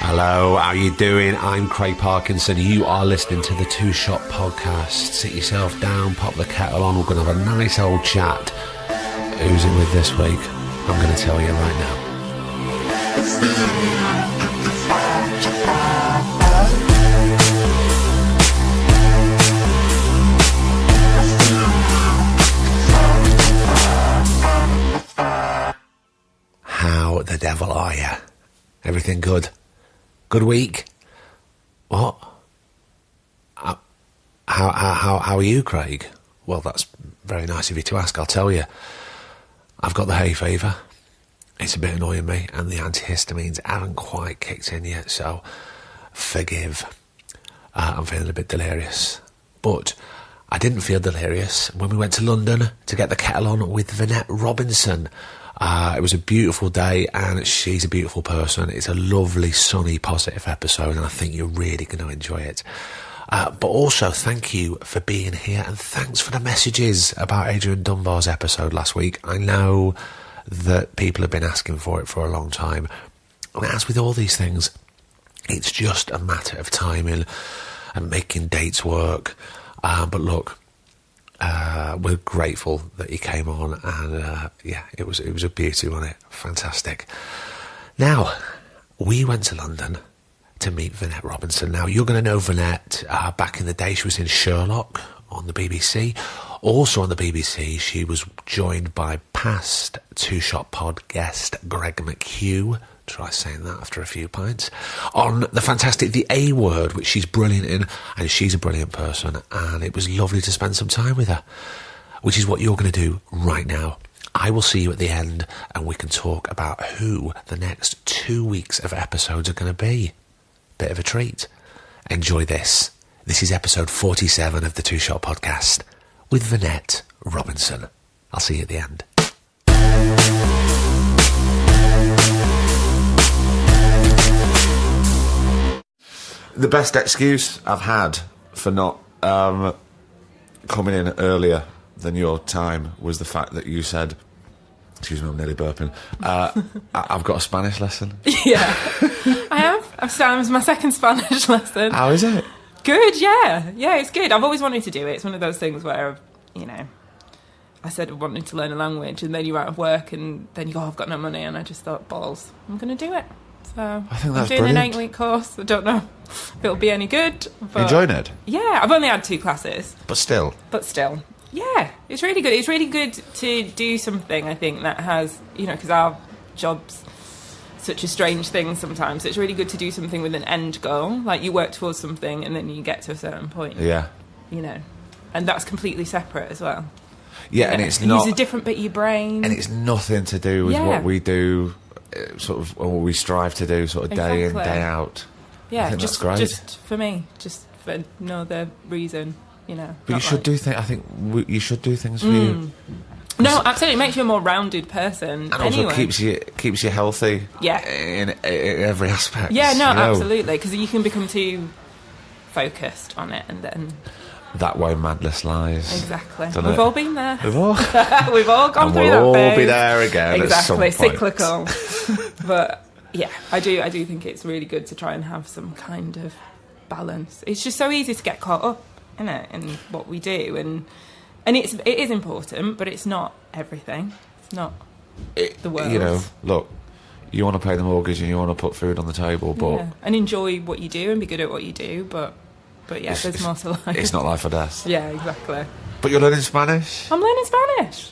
Hello, how you doing? I'm Craig Parkinson. You are listening to the Two Shot Podcast. Sit yourself down, pop the kettle on. We're going to have a nice old chat. Who's it with this week? I'm going to tell you right now. How the devil are you? Everything good? Good week? What? How are you, Craig? Well, that's very nice of you to ask, I'll tell you. I've got the hay fever. It's a bit annoying me, and the antihistamines haven't quite kicked in yet, so forgive. I'm feeling a bit delirious. But I didn't feel delirious when we went to London to get the kettle on with Vinette Robinson. It was a beautiful day, and she's a beautiful person. It's a lovely, sunny, positive episode, and I think you're really going to enjoy it. But also, thank you for being here, and thanks for the messages about Adrian Dunbar's episode last week. I know that people have been asking for it for a long time. And as with all these things, it's just a matter of timing and making dates work. But look, we're grateful that he came on, and it was a beauty, wasn't it? Fantastic. Now, we went to London to meet Vinette Robinson. Now, you're going to know Vinette. Back in the day, she was in Sherlock on the BBC. Also on the BBC, she was joined by past Two Shot Pod guest Greg McHugh. Try saying that after a few pints. On the fantastic The A Word, which she's brilliant in, and she's a brilliant person, and it was lovely to spend some time with her, which is what you're going to do right now. I will see you at the end, and we can talk about who the next 2 weeks of episodes are going to be. Bit of a treat. Enjoy this. This is episode 47 of the Two Shot Podcast with Vinette Robinson. I'll see you at the end. The best excuse I've had for not coming in earlier than your time was the fact that you said, excuse me, I'm nearly burping, I've got a Spanish lesson. Yeah, I have. It was my second Spanish lesson. How is it? Good, yeah. Yeah, it's good. I've always wanted to do it. It's one of those things where, I said I wanted to learn a language, and then you're out of work, and then you go, I've got no money, and I just thought, balls, I'm going to do it. So I think that's I'm doing brilliant. an 8-week course. I don't know if it'll be any good. But Enjoying it? Yeah, I've only had 2 classes. But still. Yeah, it's really good. It's really good to do something, I think, that has, because our job's such a strange thing sometimes. It's really good to do something with an end goal. Like, you work towards something and then you get to a certain point. Yeah. And that's completely separate as well. Yeah, and it's not... Use a different bit of your brain. And it's nothing to do with what we do, sort of, or we strive to do sort of day in, day out. Yeah, I think just, that's great. Just for me, just for no other reason, But you should do things. I think you should do things for you. No, absolutely, it makes you a more rounded person. And also keeps you healthy. Yeah. In every aspect. Yeah, no, absolutely, because you can become too focused on it, and then that way madness lies. Exactly. We've all been there. We've all gone through that phase. We'll all be there again. Exactly, at some point. cyclical. But yeah, I do think it's really good to try and have some kind of balance. It's just so easy to get caught up in it, in what we do, and it is important, but it's not everything. It's not the world. Look, you want to pay the mortgage and you want to put food on the table, but and enjoy what you do and be good at what you do, but yeah, there's more to life. It's not life or death. Yeah, exactly. But you're learning Spanish? I'm learning Spanish.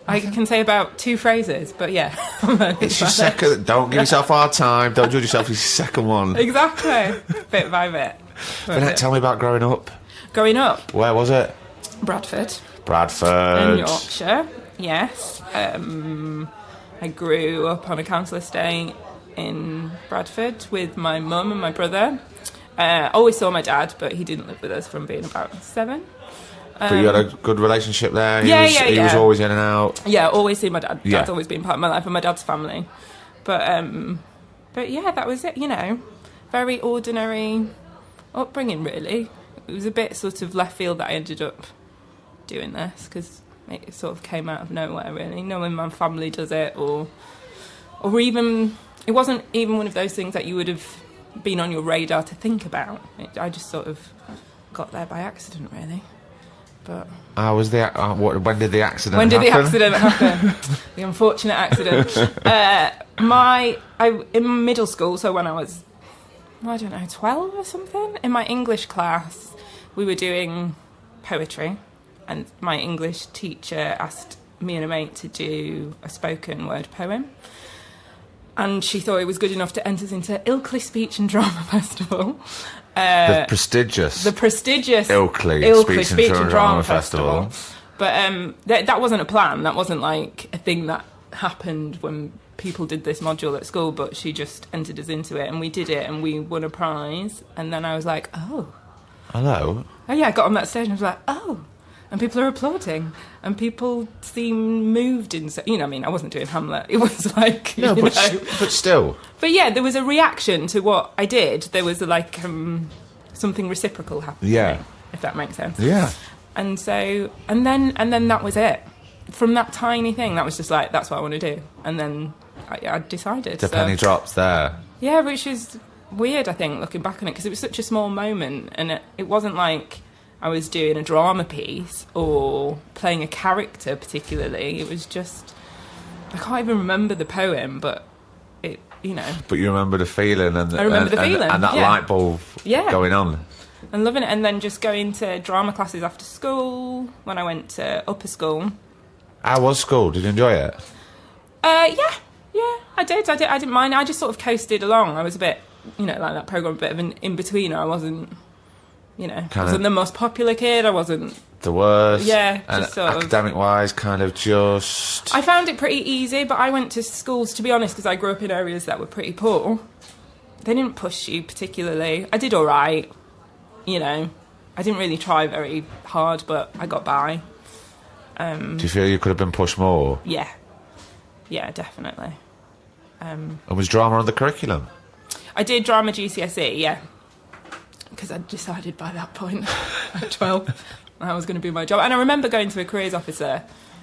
I can say about 2 phrases, but yeah, I'm learning It's your Spanish. second. Don't give yourself a hard time. Don't judge yourself. It's your second one. Exactly. Bit by bit. Vinette, tell me about growing up. Growing up? Where was it? Bradford. Bradford. In Yorkshire, yes. I grew up on a council estate in Bradford with my mum and my brother. Always saw my dad, but he didn't live with us from being about 7. But you had a good relationship there? He was always in and out? Yeah, always see my dad. Yeah. Dad's always been part of my life and my dad's family. But yeah, that was it, Very ordinary upbringing, really. It was a bit sort of left field that I ended up doing this, because it sort of came out of nowhere, really. Knowing my family does it, or even... It wasn't even one of those things that you would have been on your radar to think about. I just sort of got there by accident, really. But when did the accident happen? When did the accident happen? The unfortunate accident. In middle school, so when I was, 12 or something, in my English class, we were doing poetry, and my English teacher asked me and a mate to do a spoken word poem. And she thought it was good enough to enter us into Ilkley Speech and Drama Festival. The prestigious Ilkley Speech and Drama Festival. But that wasn't a plan. That wasn't like a thing that happened when people did this module at school, but she just entered us into it, and we did it, and we won a prize. And then I was like, oh. Hello? Oh, yeah, I got on that stage and I was like, oh. And people are applauding, and people seem moved in. I wasn't doing Hamlet. It was like, no, but still. But yeah, there was a reaction to what I did. There was like something reciprocal happening. Yeah, if that makes sense. Yeah. And so, and then that was it. From that tiny thing, that was just like, that's what I want to do. And then I decided. The penny drops there. Yeah, which is weird, I think, looking back on it, because it was such a small moment, and it wasn't like I was doing a drama piece or playing a character particularly. It was just, I can't even remember the poem, but it, But you remember the feeling and I remember the feeling, and that light bulb going on. And loving it, and then just going to drama classes after school when I went to upper school. How was school? Did you enjoy it? Yeah, I did. I didn't mind. I just sort of coasted along. I was a bit, like that programme, a bit of an in-betweener. I wasn't, wasn't the most popular kid. I wasn't the worst. Yeah, and just sort academic-wise, kind of just. I found it pretty easy, but I went to schools, to be honest, because I grew up in areas that were pretty poor. They didn't push you particularly. I did all right, I didn't really try very hard, but I got by. Do you feel you could have been pushed more? Yeah, definitely. And was drama on the curriculum? I did drama GCSE, yeah, because I decided by that point at 12 that was going to be my job. And I remember going to a careers officer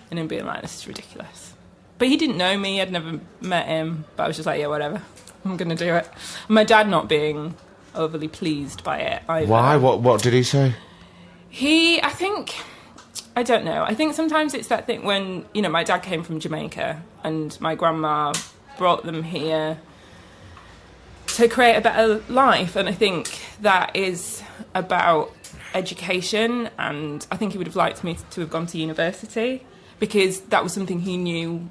and him being like, this is ridiculous. But he didn't know me, I'd never met him, but I was just like, yeah, whatever, I'm going to do it. And my dad not being overly pleased by it either. Why? What did he say? I don't know. I think sometimes it's that thing when, my dad came from Jamaica and my grandma brought them here to create a better life. And I think that is about education. And I think he would have liked me to have gone to university because that was something he knew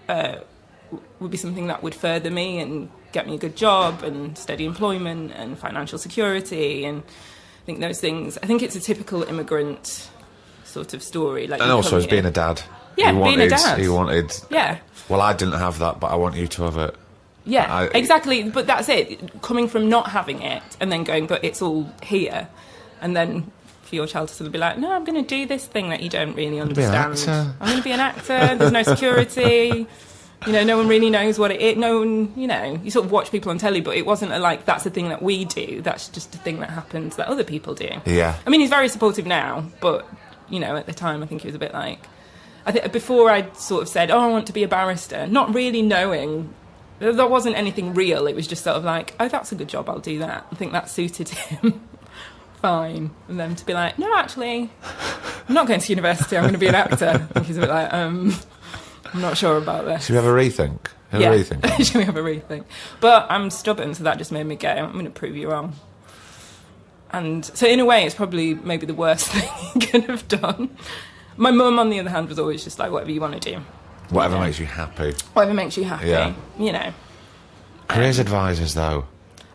would be something that would further me and get me a good job and steady employment and financial security. And I think those things, I think it's a typical immigrant sort of story. Like, and also as being a dad. Yeah, being a dad. He wanted... Yeah. Well, I didn't have that, but I want you to have it. Yeah, exactly. But that's it. Coming from not having it and then going, but it's all here. And then for your child to sort of be like, no, I'm going to do this thing that you don't really understand. I'm going to be an actor. There's no security. No one really knows what it is. No one, you sort of watch people on telly, but it wasn't that's a thing that we do. That's just a thing that happens that other people do. Yeah. I mean, he's very supportive now, but... at the time, I think he was a bit like... I think before I'd sort of said, I want to be a barrister, not really knowing... There wasn't anything real. It was just sort of like, oh, that's a good job, I'll do that. I think that suited him fine. And then to be like, no, actually, I'm not going to university, I'm going to be an actor. I think he's a bit like, I'm not sure about this. Should we have a rethink? Should we have a rethink? But I'm stubborn, so that just made me go, I'm going to prove you wrong. And so in a way, it's probably maybe the worst thing he could have done. My mum, on the other hand, was always just like, whatever you want to do. Whatever makes you happy. Whatever makes you happy, Careers advisors, though.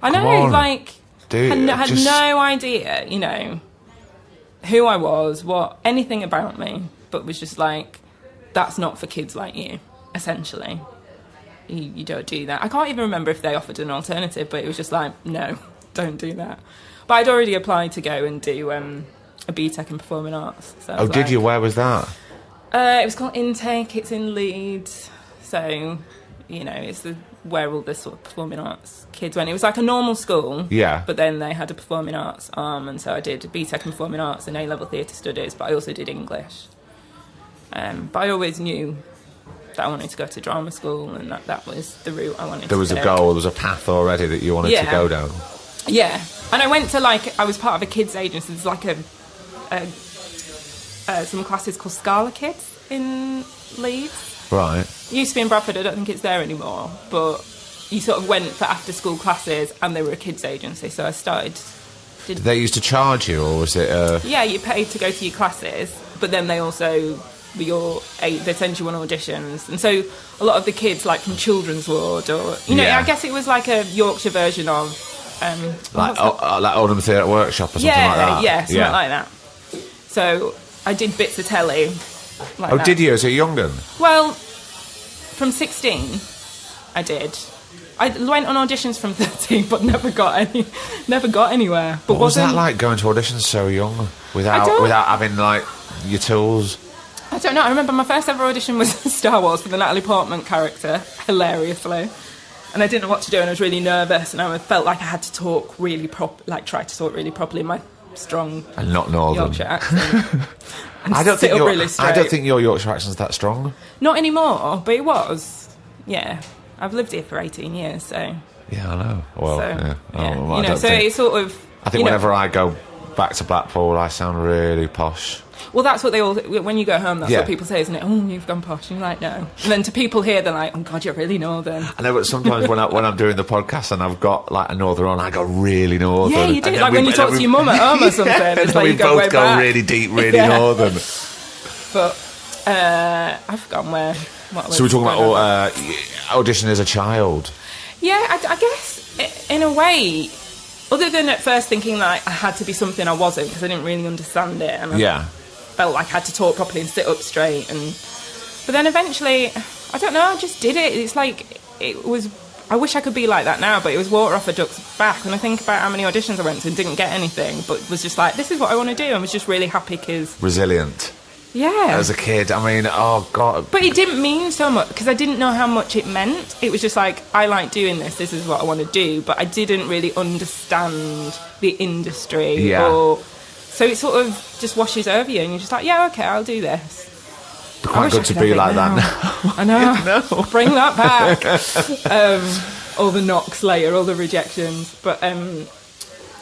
I know, had no idea, who I was, anything about me, but was just like, that's not for kids like you, essentially. You don't do that. I can't even remember if they offered an alternative, but it was just like, no, don't do that. But I'd already applied to go and do a BTEC in Performing Arts. So did you? Where was that? It was called Intake. It's in Leeds. So, it's where all the sort of performing arts kids went. It was like a normal school. Yeah. But then they had a performing arts arm, and so I did BTEC in Performing Arts and A-level theatre studies, but I also did English. But I always knew that I wanted to go to drama school, and that was the route I wanted to There was take. a goal, there was a path already that you wanted to go down. Yeah. And I went to, like, I was part of a kids agency. There's, like, some classes called Scala Kids in Leeds. Right. It used to be in Bradford. I don't think it's there anymore. But you sort of went for after-school classes, and they were a kids agency. So I started... Did they used to charge you, or was it... Yeah, you paid to go to your classes, but then they also... they send you on auditions, and so a lot of the kids, like from Children's Ward, or I guess it was like a Yorkshire version of like Oldham Theatre Workshop or something like that. Yeah, something like that. So I did bits of telly. Like that. Did you? As a young gun? Well, from 16, I did. I went on auditions from 13, but never got anywhere. But what was that like, going to auditions so young without having like your tools? I don't know. I remember my first ever audition was Star Wars for the Natalie Portman character, hilariously. And I didn't know what to do, and I was really nervous, and I felt like I had to talk really try to talk really properly in my strong and not northern Yorkshire accent. I don't think your Yorkshire accent's that strong. Not anymore, but it was. Yeah. I've lived here for 18 years, so... Yeah, I know. Well, it's sort of... I think whenever I go back to Blackpool, I sound really posh. Well, that's what they all... When you go home, that's what people say, isn't it? Oh, you've gone posh. And you're like, no. And then to people here, they're like, oh, God, you're really northern. I know, but sometimes when I'm doing the podcast and I've got, like, a northern on, I go really northern. Yeah, you do. Like when you talk to your mum at home or something. It's like we you go way both go back. really deep, really northern. But I've forgotten where... So we're talking about auditioning as a child. Yeah, I guess in a way, other than at first thinking that I had to be something I wasn't, because I didn't really understand it, and I felt like I had to talk properly and sit up straight. But then eventually, I don't know, I just did it. It's like, it was... I wish I could be like that now, but it was water off a duck's back. When I think about how many auditions I went to and didn't get anything, but was just like, this is what I want to do. I was just really happy because... Resilient. Yeah. As a kid, I mean, oh, God. But it didn't mean so much, because I didn't know how much it meant. It was just like, I like doing this is what I want to do, but I didn't really understand the industry. Yeah. So it sort of just washes over you, and you're just like, yeah, okay, I'll do this. It's quite good to be like that now. I know. Bring that back. All the knocks later, all the rejections. But,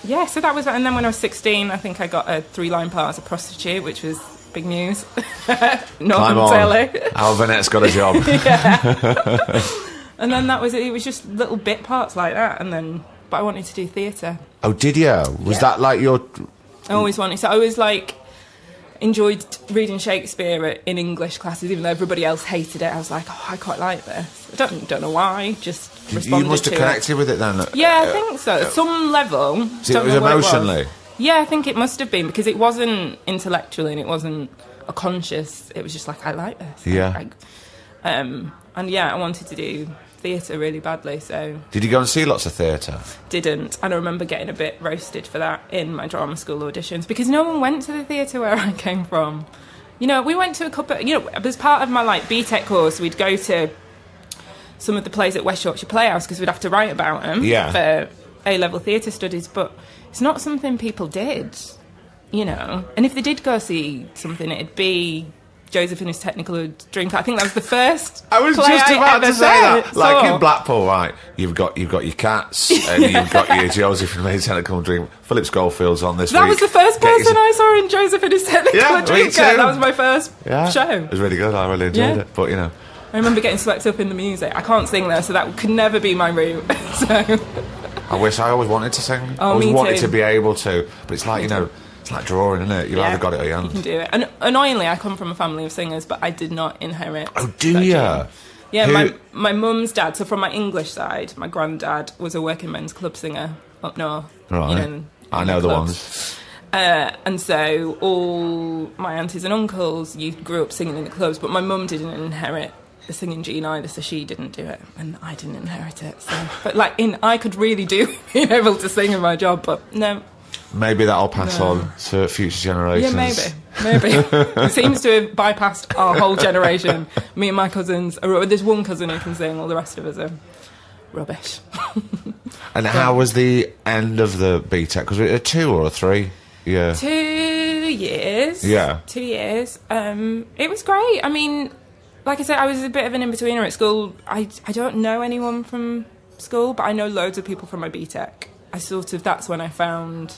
yeah, so that was... And then when I was 16, I think I got a 3-line part as a prostitute, which was... big news. Not Climb on telly. Our Vinette's got a job. And then it was just little bit parts like that, but I wanted to do theatre. Oh, did you? Was that like your... I always wanted to. I always enjoyed reading Shakespeare in English classes, even though everybody else hated it. I was like, oh, I quite like this. I don't know why, just responded to it. You must have connected with it then. Yeah, I think so. At some level. So it was emotionally? Yeah, I think it must have been, because it wasn't intellectually and it wasn't a conscious. It was just like, I like this. Yeah. And yeah, I wanted to do theatre really badly, so... Did you go and see lots of theatre? Didn't. And I remember getting a bit roasted for that in my drama school auditions, because no one went to the theatre where I came from. We went to a couple... as part of my, BTEC course, we'd go to some of the plays at West Yorkshire Playhouse, because we'd have to write about them for A-level theatre studies, but... It's not something people did, And if they did go see something, it'd be Joseph and his Technical Dream. I think that was the first. I was just about to say that. Like in Blackpool, right? You've got your Cats, and you've got your Joseph and his Technical Dream. Philip Schofields on this week. That was the first person I saw in Joseph and his Technical Dream. That was my first show. It was really good. I really enjoyed it. But I remember getting swept up in the music. I can't sing there, so that could never be my route. So. I always wanted to sing. Oh, I always me wanted too. to be able to. But it's like, it's like drawing, isn't it? You've either got it or you haven't. You can do it. And annoyingly, I come from a family of singers, but I did not inherit. Oh, do you? Yeah, my mum's dad, so from my English side, my granddad was a working men's club singer up north. Right. I know the ones. And so all my aunties and uncles, you grew up singing in the clubs, but my mum didn't inherit the singing gene either, so she didn't do it, and I didn't inherit it. So, but I could really do being able to sing in my job, but no. Maybe that'll pass on to future generations. Yeah, maybe. It seems to have bypassed our whole generation. Me and my cousins, there's one cousin who can sing, all the rest of us are rubbish. And how was the end of the BTEC? Was it a 2 or a 3? Yeah. 2 years. Yeah. 2 years. It was great. I mean, like I said, I was a bit of an in-betweener at school. I don't know anyone from school, but I know loads of people from my BTEC. That's when I found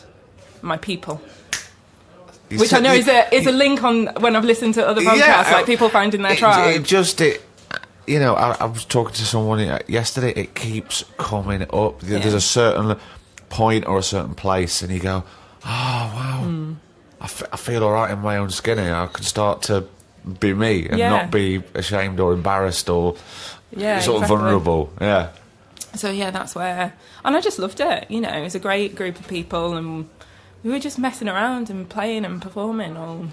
my people. Which I know is a link on when I've listened to other podcasts, like people finding their tribe. You know, I was talking to someone yesterday, it keeps coming up. Yeah. There's a certain point or a certain place, and you go, oh, wow, I feel all right in my own skin here. I can start to be me and not be ashamed or embarrassed or sort of vulnerable. Yeah. So, yeah, that's where... And I just loved it, you know. It was a great group of people, and we were just messing around and playing and performing all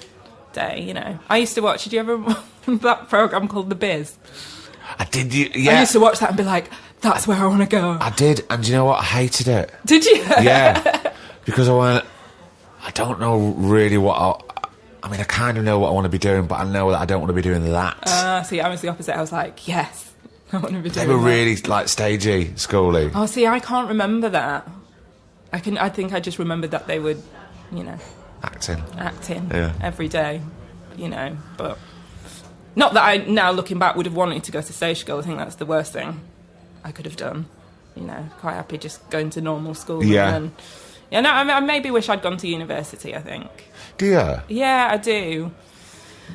day, you know. I used to watch... Did you ever watch that programme called The Biz? I did, yeah. I used to watch that and be like, that's where I want to go. I did, and you know what? I hated it. Did you? Yeah, because I don't know really what I mean, I kind of know what I want to be doing, but I know that I don't want to be doing that. See, I was the opposite. I was like, yes, I want to be doing that. They were really, like, stagey, schooly. Oh, see, I can't remember that. I think I just remembered that they would, you know... Acting every day, you know, but... Not that I, now looking back, would have wanted to go to stage school. I think that's the worst thing I could have done. You know, quite happy just going to normal school. Yeah. And then, I maybe wish I'd gone to university, I think. Do you? Yeah, I do.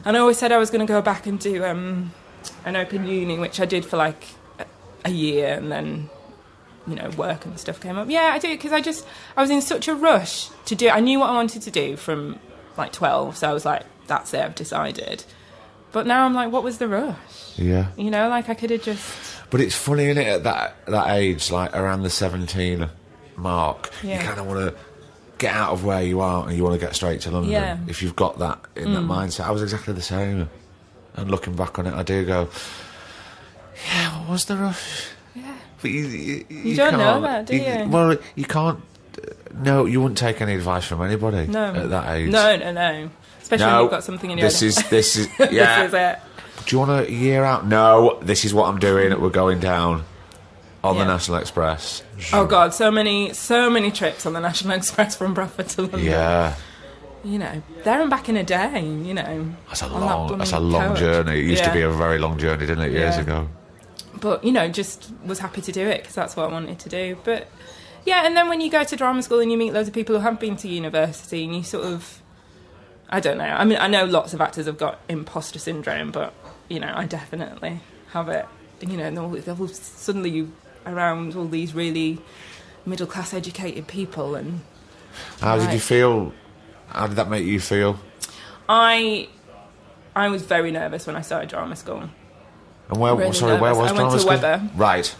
And I always said I was going to go back and do an open uni, which I did for like a year, and then, you know, work and stuff came up. Yeah, I do, because I was in such a rush to do... I knew what I wanted to do from like 12, so I was like, that's it, I've decided. But now I'm like, what was the rush? Yeah. You know, like I could have just... But it's funny, isn't it, at that age, like around the 17 mark, you kind of want to get out of where you are and you want to get straight to London. Yeah. If you've got that in that mindset. I was exactly the same. And looking back on it, I do go, yeah, what was the rush? Yeah. But you don't know that, do you? Well, you can't... No, you wouldn't take any advice from anybody at that age. No. Especially when you've got something in your head. This is yeah. This is it. Do you want a year out? No, this is what I'm doing. We're going down on the National Express. Oh God, so many trips on the National Express from Bradford to London. Yeah. You know, there and back in a day, you know. That's a long journey. It used to be a very long journey, didn't it, years ago? But, you know, just was happy to do it because that's what I wanted to do. But, yeah, and then when you go to drama school and you meet loads of people who have been to university and you sort of... I don't know. I mean, I know lots of actors have got imposter syndrome, but, you know, I definitely have it. You know, and suddenly you around all these really middle-class educated people. And how did you feel? How did that make you feel? I was very nervous when I started drama school. And where was drama school? I went to Weber. Right.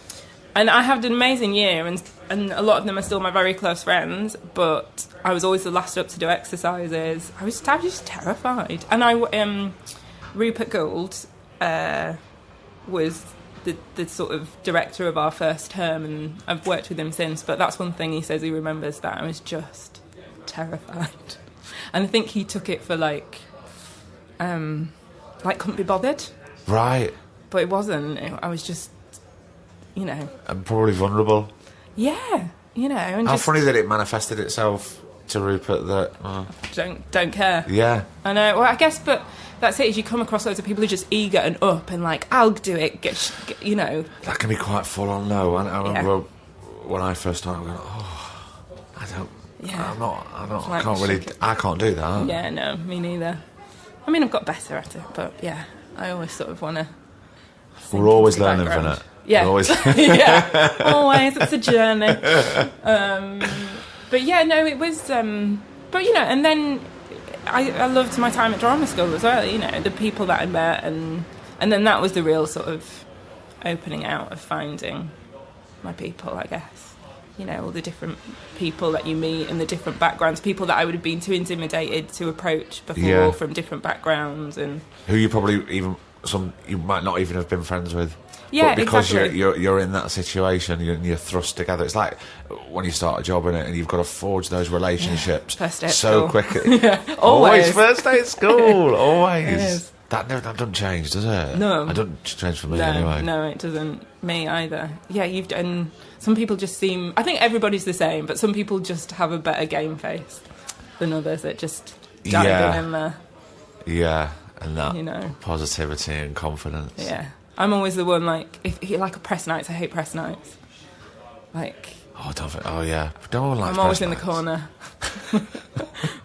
And I had an amazing year, and a lot of them are still my very close friends, but I was always the last up to do exercises. I was just terrified. And Rupert Gould was the sort of director of our first term, and I've worked with him since, but that's one thing he says he remembers, that I was just terrified. And I think he took it for like couldn't be bothered. Right. But it wasn't. I was just... You know, and probably vulnerable. Yeah, you know. And how funny that it manifested itself to Rupert that don't care. Yeah, I know. Well, I guess, but that's it. Is you come across loads of people who are just eager and up and like, I'll do it. Get, you know, that can be quite full on though. I remember when I first started going, I don't. Yeah. I'm not. Like, I can't do that. Yeah, no, me neither. I mean, I've got better at it, but yeah, I always sort of want to. We're always learning, Vinette. Yeah, always. Yeah, always. It's a journey. But yeah, no, it was. But you know, and then I loved my time at drama school as well. You know, the people that I met, and then that was the real sort of opening out of finding my people, I guess. You know, all the different people that you meet and the different backgrounds, people that I would have been too intimidated to approach before from different backgrounds, and who you probably you might not even have been friends with. Yeah, but because exactly. you're in that situation, you're thrust together. It's like when you start a job in it, and you've got to forge those relationships so quickly. Yeah, always first day at school, always. That doesn't change, does it? No, it doesn't change for me anyway. No, it doesn't. Me either. Yeah, you've done. Some people just seem. I think everybody's the same, but some people just have a better game face than others that just dive in there. Yeah. And that you know, positivity and confidence. Yeah. I'm always the one, like, if you like a press nights, I hate press nights. Like... Oh, oh yeah. Don't like I'm always in the nights. corner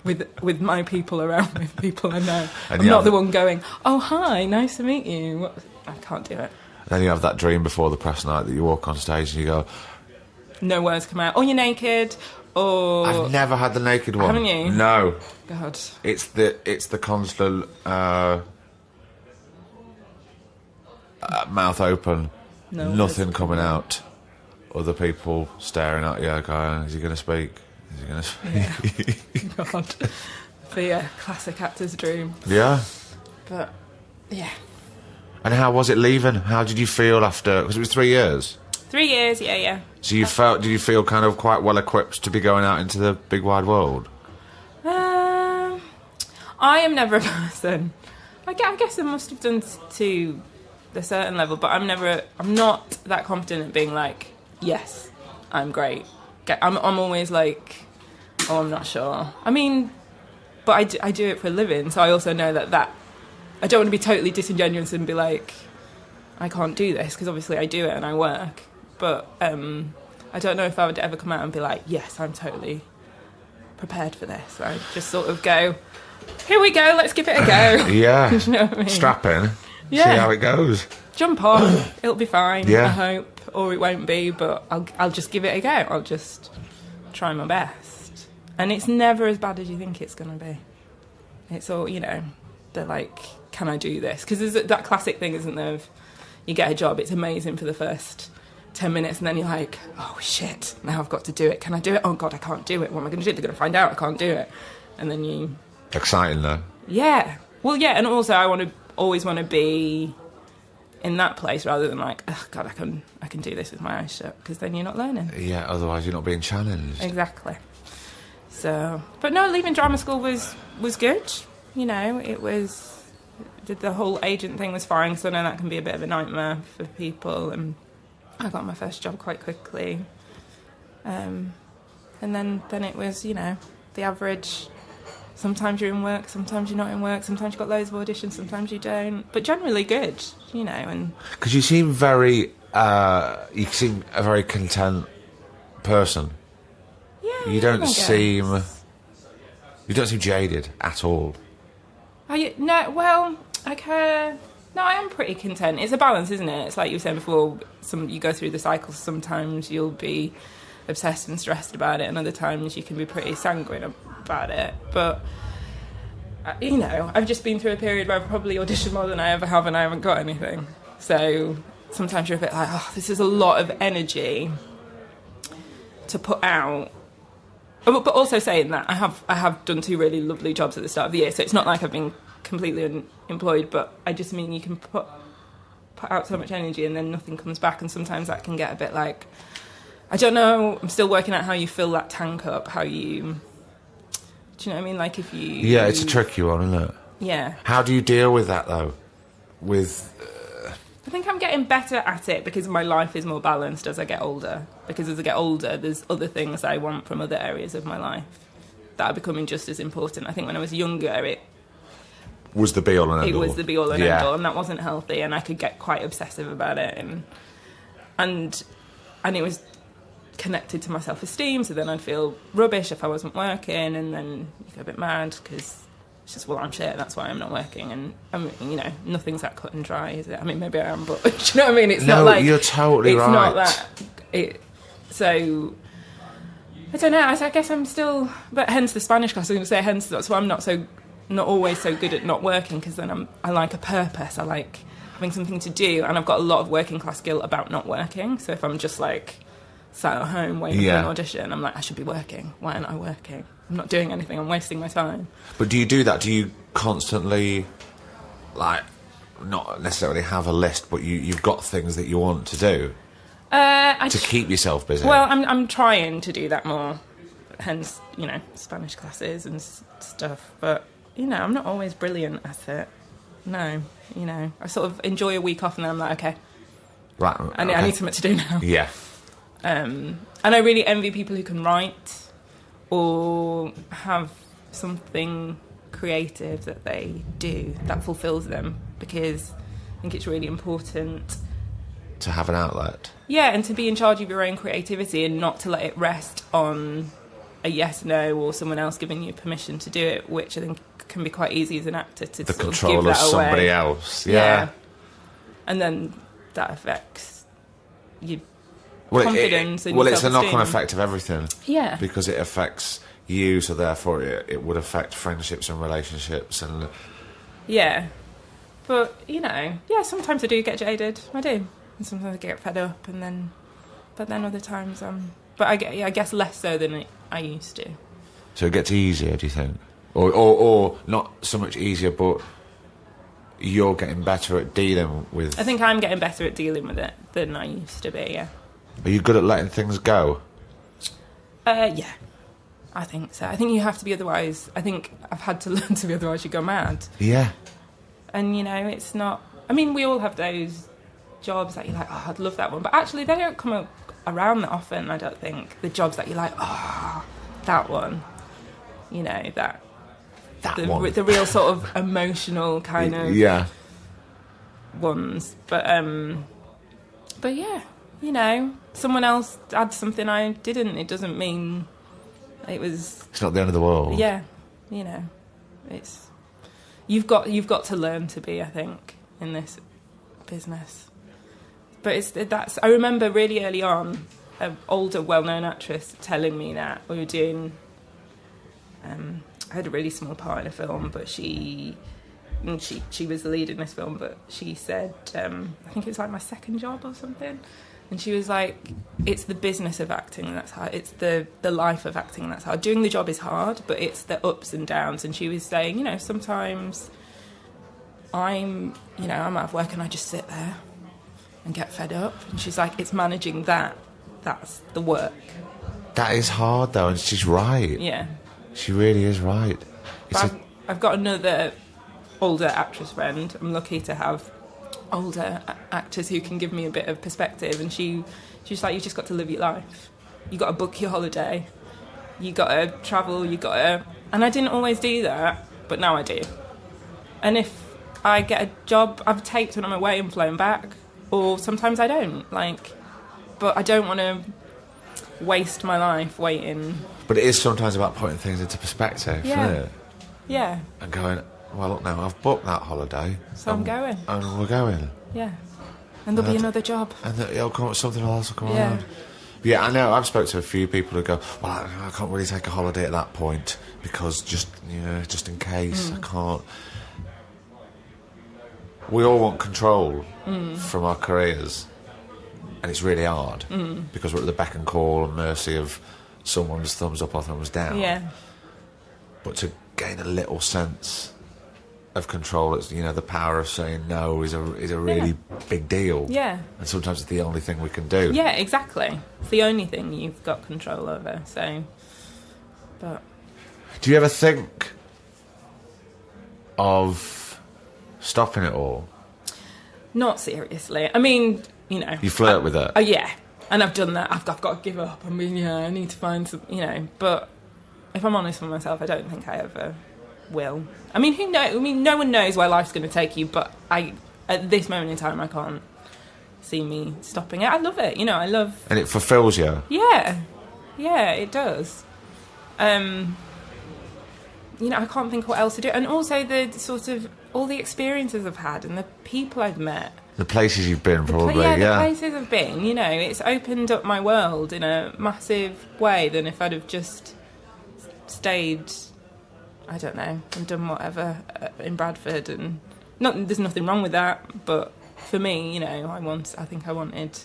with my people around, with people I know. And I'm not the one going, oh, hi, nice to meet you. What? I can't do it. Then you have that dream before the press night that you walk on stage and you go... No words come out. Oh, you're naked. Or... I've never had the naked one. Haven't you? No. God. It's the constant mouth open, nothing coming out. Other people staring at you, going, is he going to speak? Is he going to speak? Yeah. God. The classic actor's dream. Yeah. But, yeah. And how was it leaving? How did you feel after... Because it was 3 years. 3 years, yeah. So did you feel kind of quite well equipped to be going out into the big wide world? I am never a person. I guess I must have done to a certain level, but I'm not that confident at being like, yes, I'm great. I'm always like, oh, I'm not sure. I mean, but I do it for a living, so I also know that I don't want to be totally disingenuous and be like, I can't do this, because obviously I do it and I work. But I don't know if I would ever come out and be like, yes, I'm totally prepared for this. I just sort of go, here we go, let's give it a go. Yeah. Do you know what I mean? Strap in. Yeah. See how it goes. Jump on, it'll be fine, Yeah. I hope. Or it won't be, but I'll just give it a go. I'll just try my best. And it's never as bad as you think it's going to be. It's all, you know, they're like, can I do this? Because there's that classic thing, isn't there, of you get a job, it's amazing for the first 10 minutes, and then you're like, oh shit, now I've got to do it. Can I do it? Oh God, I can't do it. What am I going to do? They're going to find out I can't do it. And then you... Exciting though. Yeah. Well, yeah, and also I always want to be in that place rather than like, oh God, I can do this with my eyes shut, because then you're not learning. Yeah, otherwise you're not being challenged. Exactly. So, but no, leaving drama school was good. You know, it was, the whole agent thing was fine, so I know that can be a bit of a nightmare for people, and I got my first job quite quickly. And then it was, you know, the average. Sometimes you're in work, sometimes you're not in work, sometimes you've got loads of auditions, sometimes you don't. But generally good, you know. And because you seem a very content person. yeah, You don't I guess. seem jaded at all. No, well, okay. No, I am pretty content. It's a balance, isn't it? It's like you were saying before, you go through the cycles. Sometimes you'll be obsessed and stressed about it, and other times you can be pretty sanguine about it. But, you know, I've just been through a period where I've probably auditioned more than I ever have, and I haven't got anything. So sometimes you're a bit like, oh, this is a lot of energy to put out. But also saying that, I have done 2 really lovely jobs at the start of the year, so it's not like I've been completely unemployed, but I just mean you can put out so much energy and then nothing comes back, and sometimes that can get a bit like, I don't know, I'm still working out how you fill that tank up, do you know what I mean? Like if you... Yeah, it's a tricky one, isn't it? Yeah. How do you deal with that, though? I think I'm getting better at it because my life is more balanced as I get older. Because as I get older, there's other things I want from other areas of my life that are becoming just as important. I think when I was younger, it was the be-all and end-all. It was the be-all and end-all, and that wasn't healthy, and I could get quite obsessive about it, and it was connected to my self-esteem, so then I'd feel rubbish if I wasn't working, and then you go a bit mad because it's just, well, I'm shit, that's why I'm not working. And I mean, you know, nothing's that cut and dry, is it? I mean, maybe I am, but do you know what I mean? It's not like, you're totally right. It's not that. So I don't know. I guess I'm still, but hence the Spanish class. I was going to say hence that's why I'm not always so good at not working, because then I like a purpose. I like having something to do, and I've got a lot of working class guilt about not working. So if I'm just like sat at home waiting for an audition, I'm like, I should be working. Why aren't I working? I'm not doing anything. I'm wasting my time. But do you do that? Do you constantly, like, not necessarily have a list, but you've got things that you want to do to keep yourself busy? Well, I'm trying to do that more. Hence, you know, Spanish classes and stuff. But, you know, I'm not always brilliant at it. No, you know, I sort of enjoy a week off and then I'm like, okay, right, I need something to do now. Yeah. And I really envy people who can write or have something creative that they do that fulfills them, because I think it's really important to have an outlet. Yeah, and to be in charge of your own creativity and not to let it rest on a yes, no, or someone else giving you permission to do it, which I think can be quite easy as an actor to the sort control of give of that somebody away. else. Yeah. And then that affects your Well, confidence and well, your it's a knock-on self-esteem. effect of everything. Yeah. Because it affects you, so therefore it would affect friendships and relationships and... Yeah. But, you know, yeah, sometimes I do get jaded. I do. And sometimes I get fed up, but then other times but I guess less so than I used to. So it gets easier, do you think? Or not so much easier, but you're getting better at dealing with... I think I'm getting better at dealing with it than I used to be, yeah. Are you good at letting things go? Yeah. I think so. I think you have to be, otherwise... I think I've had to learn to be, otherwise you go mad. Yeah. And, you know, it's not... I mean, we all have those jobs that you're like, oh, I'd love that one. But actually, they don't come around that often, I don't think. The jobs that you're like, oh, that one. You know, one. The real sort of emotional kind of ones. But yeah, you know, someone else had something I didn't. It doesn't mean it was... It's not the end of the world. Yeah, you know, it's... You've got to learn to be, I think, in this business. But that's... I remember really early on, an older, well-known actress telling me that we were doing... I had a really small part in a film, but she was the lead in this film, but she said, I think it was like my second job or something, and she was like, it's the business of acting that's hard, it's the life of acting that's hard. Doing the job is hard, but it's the ups and downs. And she was saying, you know, sometimes I'm out of work and I just sit there and get fed up. And she's like, it's managing that's the work. That is hard, though, and she's right. Yeah. She really is right. I've got another older actress friend. I'm lucky to have older actors who can give me a bit of perspective. And she's like, you've just got to live your life. You got to book your holiday. You got to travel. You got to... And I didn't always do that, but now I do. And if I get a job, I've taped when I'm away and flown back, or sometimes I don't. But I don't want to waste my life waiting. But it is sometimes about putting things into perspective, isn't it? Yeah. And going, well, look now, I've booked that holiday. So I'm going. And we're going. Yeah. And there'll be another job. And it'll come, something else will come Yeah. around. Yeah, I know. I've spoken to a few people who go, well, I can't really take a holiday at that point because just in case I can't. We all want control from our careers, and it's really hard because we're at the beck and call and mercy of someone's thumbs up or thumbs down. Yeah. But to gain a little sense of control, it's, the power of saying no is a really big deal. Yeah. And sometimes it's the only thing we can do. Yeah, exactly. It's the only thing you've got control over. So, but do you ever think of stopping it all? Not seriously. I mean, You flirt with it? Yeah. And I've done that. I've got to give up. I mean, I need to find some, But if I'm honest with myself, I don't think I ever will. I mean, who knows? I mean, no one knows where life's going to take you, but at this moment in time, I can't see me stopping it. I love it. I love... And it fulfills you? Yeah. Yeah, it does. I can't think what else to do. And also the sort of... all the experiences I've had and the people I've met. The places you've been, probably, the places I've been, it's opened up my world in a massive way than if I'd have just stayed, I don't know, and done whatever in Bradford. And there's nothing wrong with that, but for me, I think I wanted...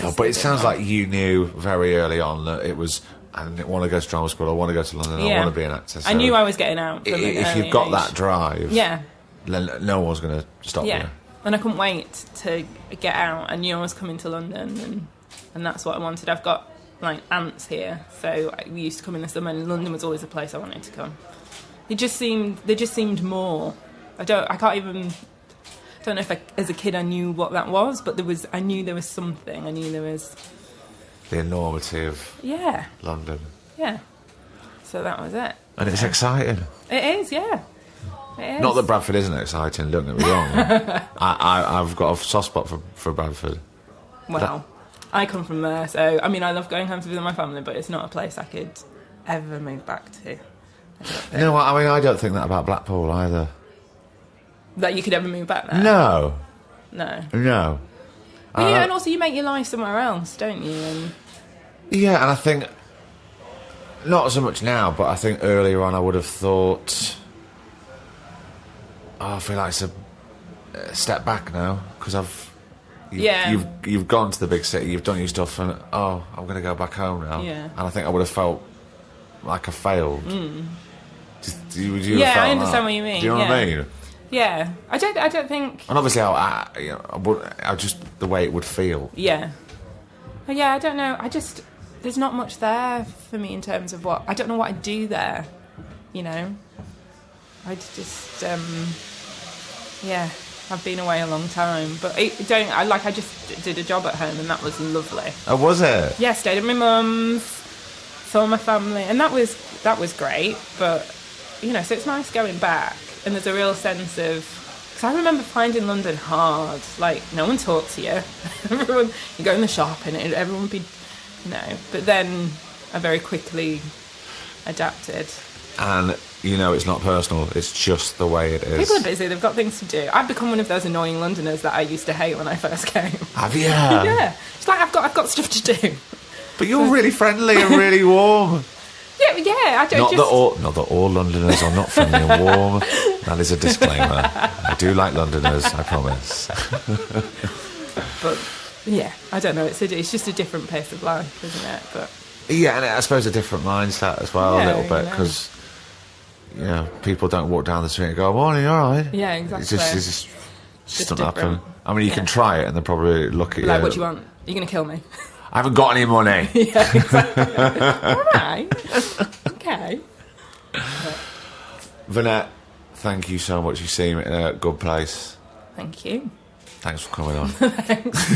No, but it sounds like you knew very early on that it was... I didn't want to go to drama school, I want to go to London, I want to be an actor. So I knew I was getting out from if you've got that drive, then no one's going to stop you. And I couldn't wait to get out. I knew I was coming to London, and that's what I wanted. I've got aunts here, so we used to come in the summer, and London was always a place I wanted to come. They just seemed more. I don't know if as a kid I knew what that was, but I knew there was something. I knew there was the enormity of London. Yeah. So that was it. And it's exciting. It is, yeah. It is. Not that Bradford isn't exciting, don't get me wrong. I've got a soft spot for Bradford. Well, I come from there, so I mean, I love going home to visit my family, but it's not a place I could ever move back to. No, I mean, I don't think that about Blackpool either. That you could ever move back there? No. No. No. Well, and also you make your life somewhere else, don't you? And yeah, and I think, not so much now, but I think earlier on I would have thought, I feel like it's a step back now, because you've gone to the big city, you've done your stuff, and I'm going to go back home now. Yeah. And I think I would have felt like I failed. Would you yeah, have felt I understand that? what you mean. Do you know what I mean? Yeah, I don't think. And obviously, I just the way it would feel. Yeah, but yeah, I don't know. There's not much there for me in terms of I don't know what I do there. You know, I just I've been away a long time, but I just did a job at home and that was lovely. Oh, was it? Yeah, stayed at my mum's, saw my family, and that was great. But you know, so it's nice going back, and there's a real sense of. Because I remember finding London hard. Like no one talked to you. Everyone, you go in the shop and everyone would be, you know. But then I very quickly adapted. And you know, it's not personal. It's just the way it is. People are busy. They've got things to do. I've become one of those annoying Londoners that I used to hate when I first came. Have you? Yeah. It's like I've got stuff to do. But you're really friendly and really warm. Yeah. Not that all Londoners are not friendly and warm. That is a disclaimer. I do like Londoners, I promise. But yeah, I don't know. It's just a different pace of life, isn't it? But yeah, and I suppose a different mindset as well, a little bit, because you know, people don't walk down the street and go, "Morning, all right." Yeah, exactly. It just doesn't happen. I mean, you can try it, and they'll probably look at you like, "What do you want? Are you going to kill me?" I haven't got any money. Yeah, exactly. All right. Okay. Vinette, thank you so much. You seem in a good place. Thank you. Thanks for coming on. Thanks.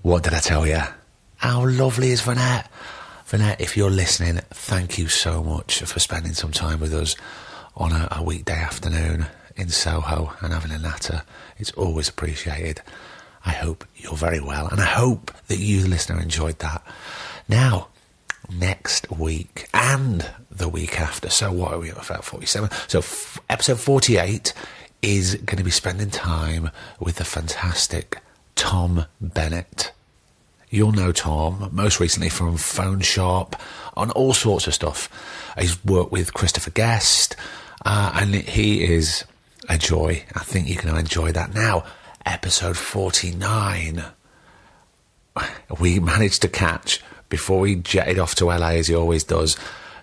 What did I tell you? How lovely is Vinette? Vinette, if you're listening, thank you so much for spending some time with us on a weekday afternoon in Soho and having a natter. It's always appreciated. I hope you're very well, and I hope that you, the listener, enjoyed that. Now, next week and the week after, so what are we at, about 47? So episode 48 is going to be spending time with the fantastic Tom Bennett. You'll know Tom, most recently from Phone Shop, on all sorts of stuff. He's worked with Christopher Guest, and he is a joy. I think you're going to enjoy that. Now, episode 49, we managed to catch, before he jetted off to LA, as he always does,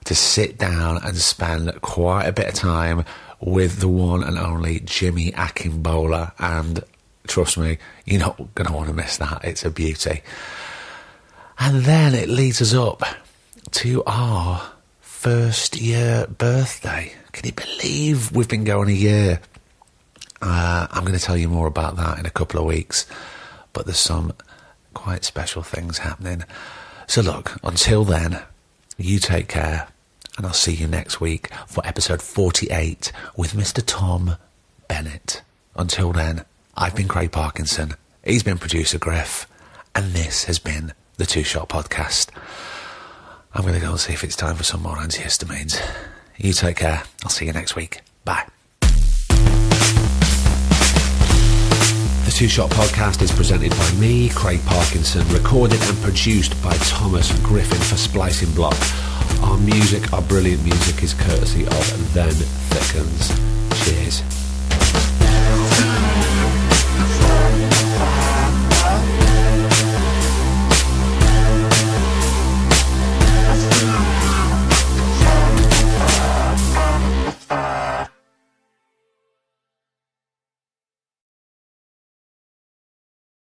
to sit down and spend quite a bit of time with the one and only Jimmy Akingbola, and trust me, you're not going to want to miss that. It's a beauty. And then it leads us up to our first year birthday. Can you believe we've been going a year? I'm going to tell you more about that in a couple of weeks, but there's some quite special things happening. So look, until then, you take care, and I'll see you next week for episode 48 with Mr. Tom Bennett. Until then, I've been Craig Parkinson, he's been producer Griff, and this has been the Two Shot Podcast. I'm going to go and see if it's time for some more antihistamines. You take care. I'll see you next week. Bye. The Two Shot Podcast is presented by me, Craig Parkinson, recorded and produced by Thomas Griffin for Splicing Block. Our brilliant music is courtesy of Then Thickens. Cheers.